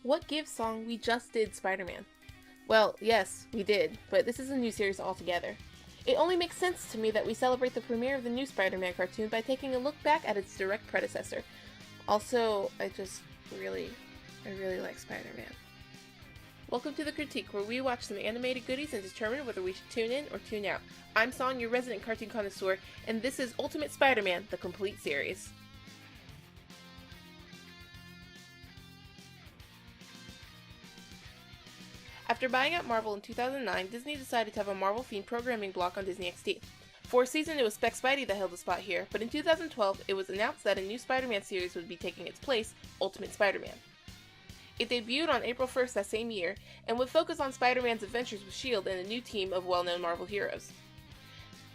What gives song we just did Spider-Man? Well, yes, we did, but this is a new series altogether. It only makes sense to me that we celebrate the premiere of the new Spider-Man cartoon by taking a look back at its direct predecessor. Also, I really like Spider-Man. Welcome to The Critique, where we watch some animated goodies and determine whether we should tune in or tune out. I'm Song, your resident cartoon connoisseur, and this is Ultimate Spider-Man, the complete series. After buying out Marvel in 2009, Disney decided to have a Marvel-themed programming block on Disney XD. For a season, it was Spidey that held the spot here, but in 2012, it was announced that a new Spider-Man series would be taking its place, Ultimate Spider-Man. It debuted on April 1st that same year, and would focus on Spider-Man's adventures with S.H.I.E.L.D. and a new team of well-known Marvel heroes.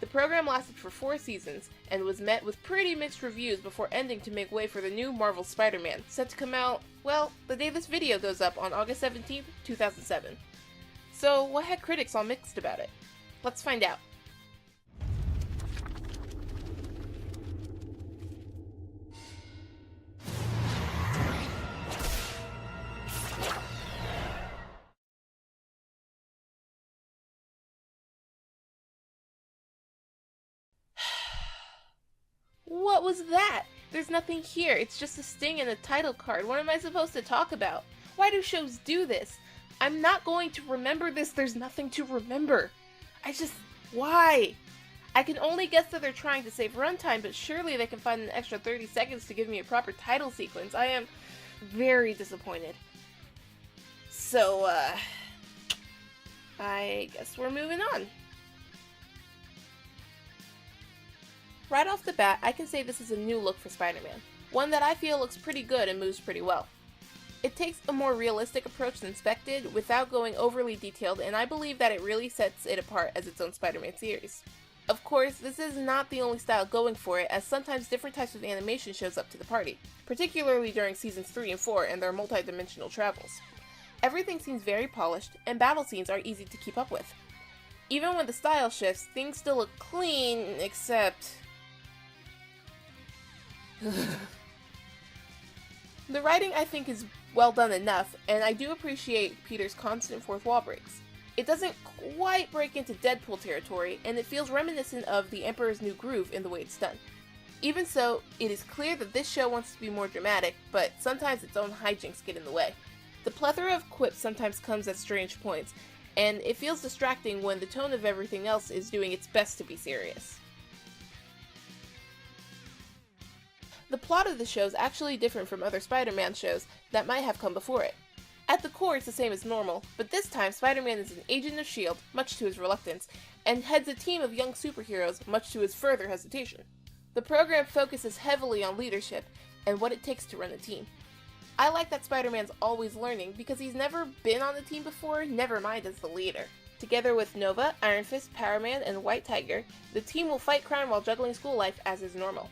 The program lasted for 4 seasons, and was met with pretty mixed reviews before ending to make way for the new Marvel Spider-Man, set to come out, well, the day this video goes up on August 17th, 2007. So, what had critics all mixed about it? Let's find out. What was that? There's nothing here. It's just a sting and a title card. What am I supposed to talk about? Why do shows do this? I'm not going to remember this. There's nothing to remember. Why? I can only guess that they're trying to save runtime, but surely they can find an extra 30 seconds to give me a proper title sequence. I am very disappointed. So, I guess we're moving on. Right off the bat, I can say this is a new look for Spider-Man. One that I feel looks pretty good and moves pretty well. It takes a more realistic approach than Spected, without going overly detailed, and I believe that it really sets it apart as its own Spider-Man series. Of course, this is not the only style going for it, as sometimes different types of animation shows up to the party, particularly during seasons 3 and 4 and their multi-dimensional travels. Everything seems very polished, and battle scenes are easy to keep up with. Even when the style shifts, things still look clean, except... The writing, I think, is well done enough, and I do appreciate Peter's constant fourth wall breaks. It doesn't quite break into Deadpool territory, and it feels reminiscent of The Emperor's New Groove in the way it's done. Even so, it is clear that this show wants to be more dramatic, but sometimes its own hijinks get in the way. The plethora of quips sometimes comes at strange points, and it feels distracting when the tone of everything else is doing its best to be serious. The plot of the show is actually different from other Spider-Man shows that might have come before it. At the core, it's the same as normal, but this time Spider-Man is an agent of S.H.I.E.L.D., much to his reluctance, and heads a team of young superheroes, much to his further hesitation. The program focuses heavily on leadership and what it takes to run a team. I like that Spider-Man's always learning because he's never been on a team before, never mind as the leader. Together with Nova, Iron Fist, Power Man, and White Tiger, the team will fight crime while juggling school life as is normal.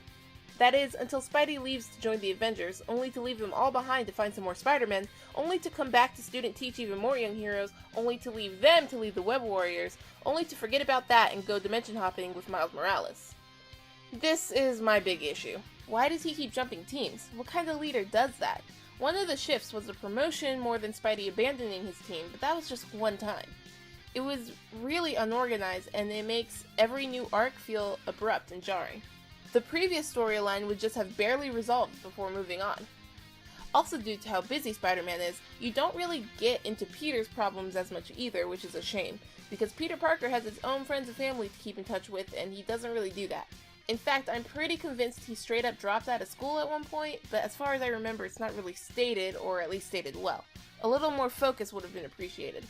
That is, until Spidey leaves to join the Avengers, only to leave them all behind to find some more Spider-Men, only to come back to teach even more young heroes, only to leave them to lead the Web Warriors, only to forget about that and go dimension hopping with Miles Morales. This is my big issue. Why does he keep jumping teams? What kind of leader does that? One of the shifts was a promotion more than Spidey abandoning his team, but that was just one time. It was really unorganized, and it makes every new arc feel abrupt and jarring. The previous storyline would just have barely resolved before moving on. Also, due to how busy Spider-Man is, you don't really get into Peter's problems as much either, which is a shame, because Peter Parker has his own friends and family to keep in touch with, and he doesn't really do that. In fact, I'm pretty convinced he straight up dropped out of school at one point, but as far as I remember, it's not really stated, or at least stated well. A little more focus would have been appreciated.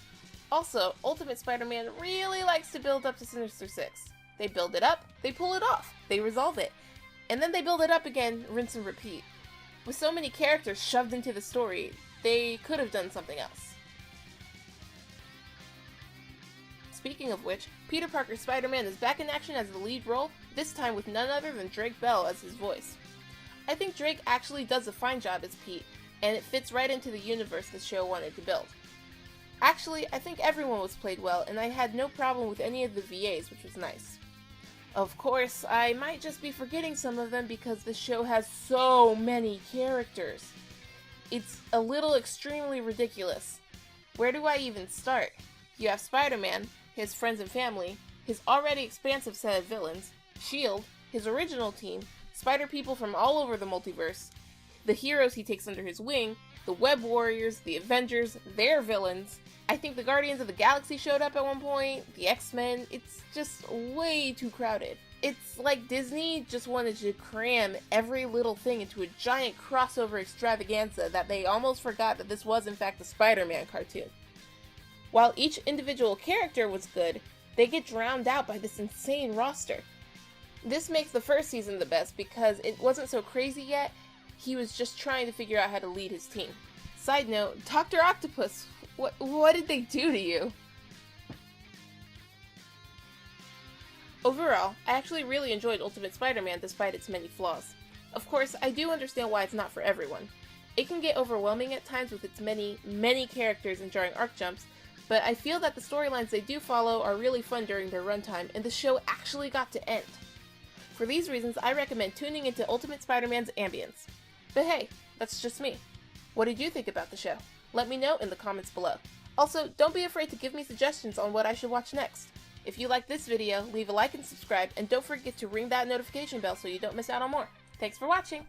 Also, Ultimate Spider-Man really likes to build up to Sinister Six. They build it up, they pull it off, they resolve it, and then they build it up again, rinse and repeat. With so many characters shoved into the story, they could have done something else. Speaking of which, Peter Parker's Spider-Man is back in action as the lead role, this time with none other than Drake Bell as his voice. I think Drake actually does a fine job as Pete, and it fits right into the universe the show wanted to build. Actually, I think everyone was played well, and I had no problem with any of the VAs, which was nice. Of course, I might just be forgetting some of them because the show has so many characters. It's a little extremely ridiculous. Where do I even start? You have Spider-Man, his friends and family, his already expansive set of villains, S.H.I.E.L.D., his original team, Spider people from all over the multiverse, the heroes he takes under his wing, the Web Warriors, the Avengers, their villains. I think the Guardians of the Galaxy showed up at one point, the X-Men. It's just way too crowded. It's like Disney just wanted to cram every little thing into a giant crossover extravaganza that they almost forgot that this was in fact a Spider-Man cartoon. While each individual character was good, they get drowned out by this insane roster. This makes the first season the best because it wasn't so crazy yet. He was just trying to figure out how to lead his team. Side note, Dr. Octopus, what did they do to you? Overall, I actually really enjoyed Ultimate Spider-Man despite its many flaws. Of course, I do understand why it's not for everyone. It can get overwhelming at times with its many characters and jarring arc jumps, but I feel that the storylines they do follow are really fun during their runtime, and the show actually got to end. For these reasons, I recommend tuning into Ultimate Spider-Man's ambience. But hey, that's just me. What did you think about the show? Let me know in the comments below. Also, don't be afraid to give me suggestions on what I should watch next. If you like this video, leave a like and subscribe, and don't forget to ring that notification bell so you don't miss out on more. Thanks for watching!